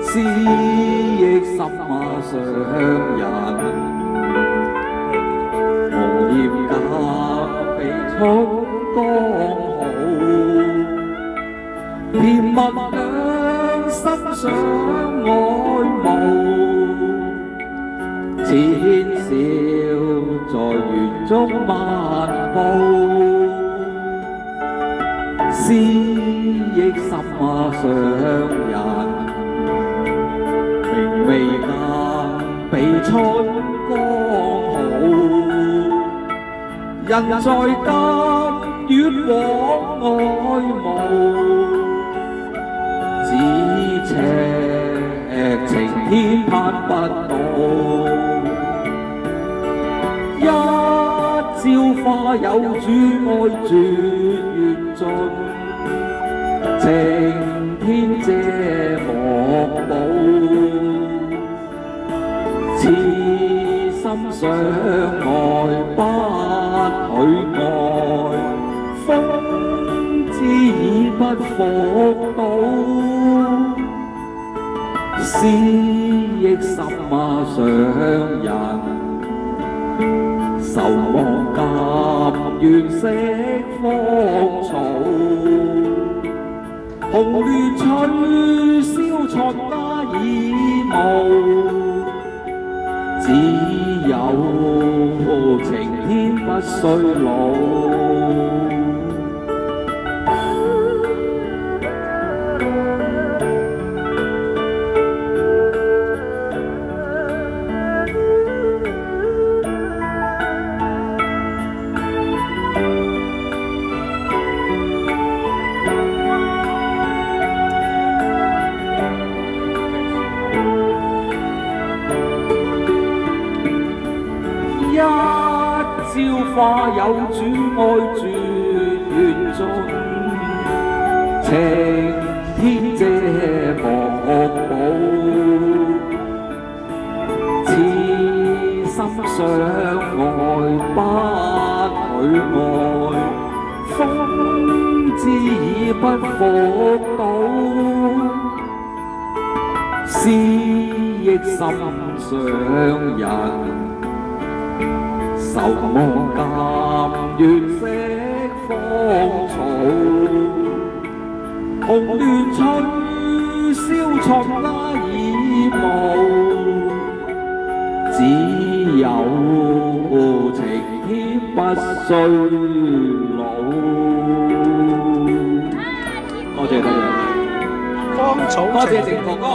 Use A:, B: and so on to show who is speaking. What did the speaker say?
A: 思憶心馬上人，紅葉隔比春剛好，甜蜜兩心相愛慕，淺笑在園中漫步，思憶心馬上人。明媚間比春剛好，人在今遠往愛慕，咫尺情天攀不到，一朝花有主愛絕緣盡，晴天遮莫保。痴心相愛不許愛，風知已不復到，思憶心馬上人，愁望甘願惜芳草，紅亂吹燒塵埃已無。只有晴天不衰老。一朝花有主愛絕緣盡，晴天遮莫保，痴心相愛不許愛，風知已不復到，思憶心上人。愁望甘願惜芳草，紅亂吹燒塵埃已無，只有晴天不衰老。多謝多謝，芳草多謝靜哥哥。